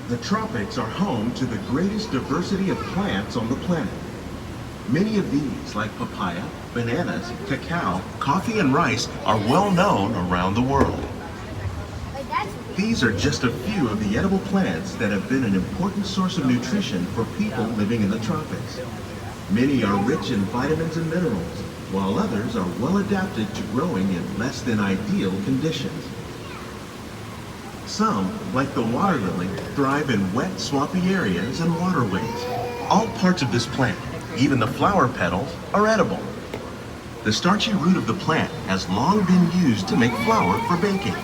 The tropics are home to the greatest diversity of plants on the planet. Many of these, like papaya, bananas, cacao, coffee, and rice, are well known around the world. These are just a few of the edible plants that have been an important source of nutrition for people living in the tropics. Many are rich in vitamins and minerals, while others are well adapted to growing in less than ideal conditions. Some, like the water lily, thrive in wet, swampy areas and waterways. All parts of this plant, even the flower petals, are edible. The starchy root of the plant has long been used to make flour for baking.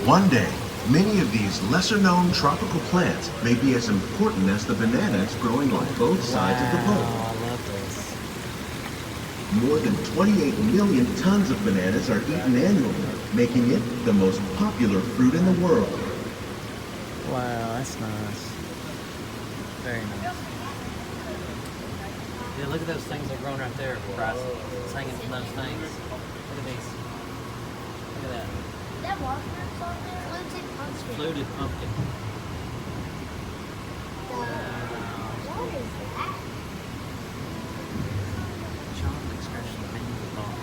One day, many of these lesser-known tropical plants may be as important as the bananas growing on both sides of the boat. More than 28 million tons of bananas are eaten annually, making it the most popular fruit in the world. Wow, that's nice. Very nice. Yeah, look at those things that are growing right there, Bryce. It's hanging from those things. Look at these. Look at that. That watermelon song there? Fluted pumpkin. Fluted pumpkin. What is that? Chocolate scratching the bean ball.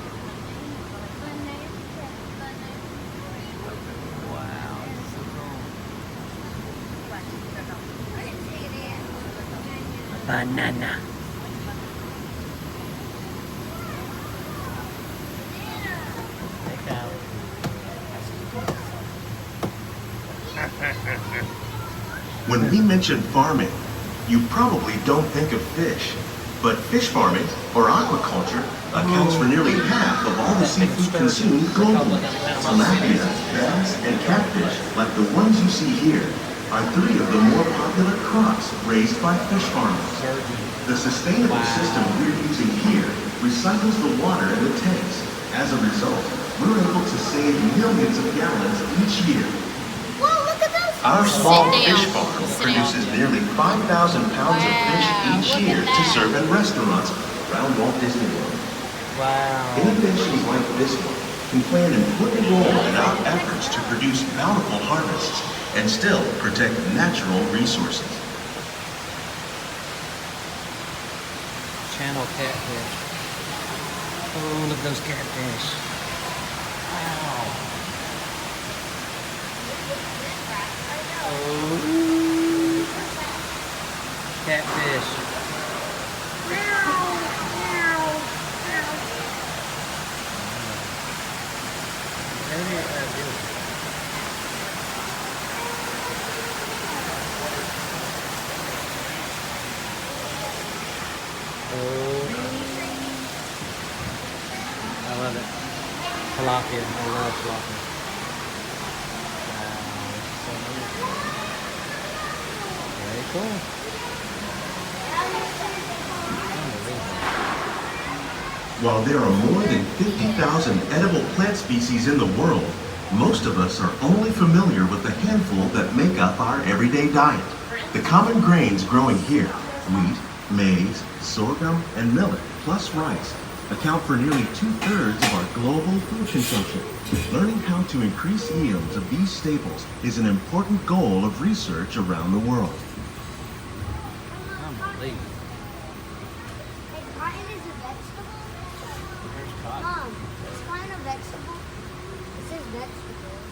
Wow, this is so cool. Banana. When we mention farming, you probably don't think of fish. But fish farming, or aquaculture, accounts for nearly half of all the seafood consumed globally. Tilapia, bass, and catfish, like the ones you see here, are three of the more popular crops raised by fish farmers. The sustainable system we're using here recycles the water in the tanks. As a result, we're able to save millions of gallons each year. Whoa, look at those! Our small fish farm produces nearly 5,000 pounds of fish each year to serve in restaurants around Walt Disney World. Wow. Innovations like this one can play an important role in our efforts to produce bountiful harvests and still protect natural resources. Channel catfish. Oh, look at those catfish. Wow. Oh. Catfish. I love it. Tilapia. I love tilapia. Wow, this is so neat. Very cool. While there are more than 50,000 edible plant species in the world, most of us are only familiar with the handful that make up our everyday diet. The common grains growing here, wheat, maize, sorghum, and millet, plus rice, account for nearly 2/3 of our global food consumption. Learning how to increase yields of these staples is an important goal of research around the world. Unbelievable. Hey, cotton is a vegetable? There's cotton. Mom, is cotton a vegetable? It says vegetables.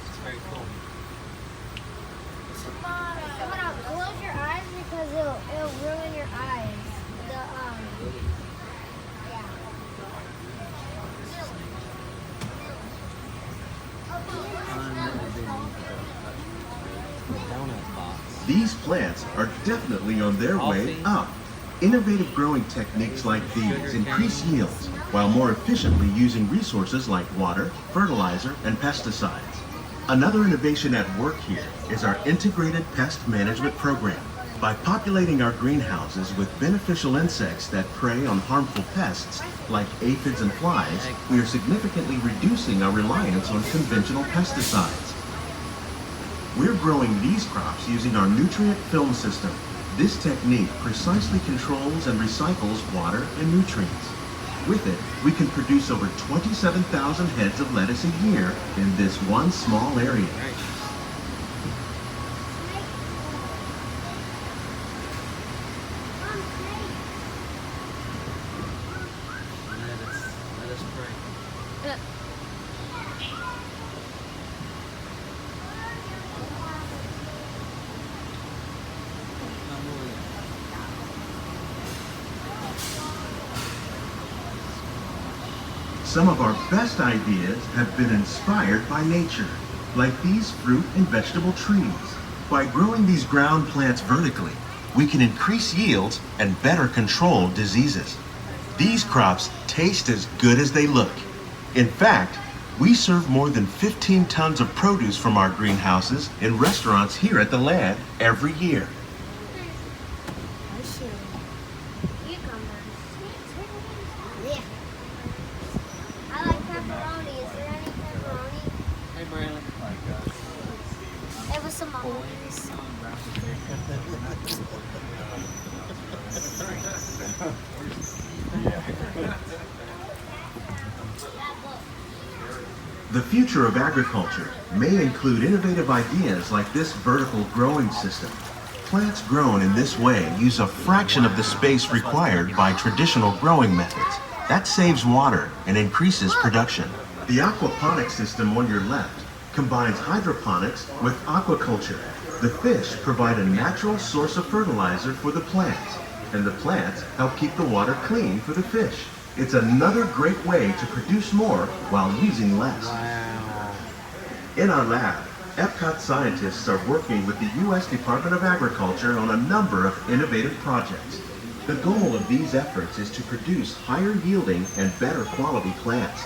It's very cool. Hold on, close your eyes because it'll ruin your eyes. Donut box. These plants are definitely on their way up. Innovative growing techniques like these increase yields while more efficiently using resources like water, fertilizer, and pesticides. Another innovation at work here is our integrated pest management program. By populating our greenhouses with beneficial insects that prey on harmful pests like aphids and flies, we are significantly reducing our reliance on conventional pesticides. We're growing these crops using our nutrient film system. This technique precisely controls and recycles water and nutrients. With it, we can produce over 27,000 heads of lettuce a year in this one small area. Let us pray. Some of our best ideas have been inspired by nature, like these fruit and vegetable trees. By growing these ground plants vertically, we can increase yields and better control diseases. These crops taste as good as they look. In fact, we serve more than 15 tons of produce from our greenhouses in restaurants here at the Land every year. Yeah. I like pepperoni. Is there any pepperoni? Hey, Braylon. It was some mahonies. The future of agriculture may include innovative ideas like this vertical growing system. Plants grown in this way use a fraction of the space required by traditional growing methods. That saves water and increases production. The aquaponics system on your left combines hydroponics with aquaculture. The fish provide a natural source of fertilizer for the plants, and the plants help keep the water clean for the fish. It's another great way to produce more while using less. Wow. In our lab, Epcot scientists are working with the U.S. Department of Agriculture on a number of innovative projects. The goal of these efforts is to produce higher yielding and better quality plants.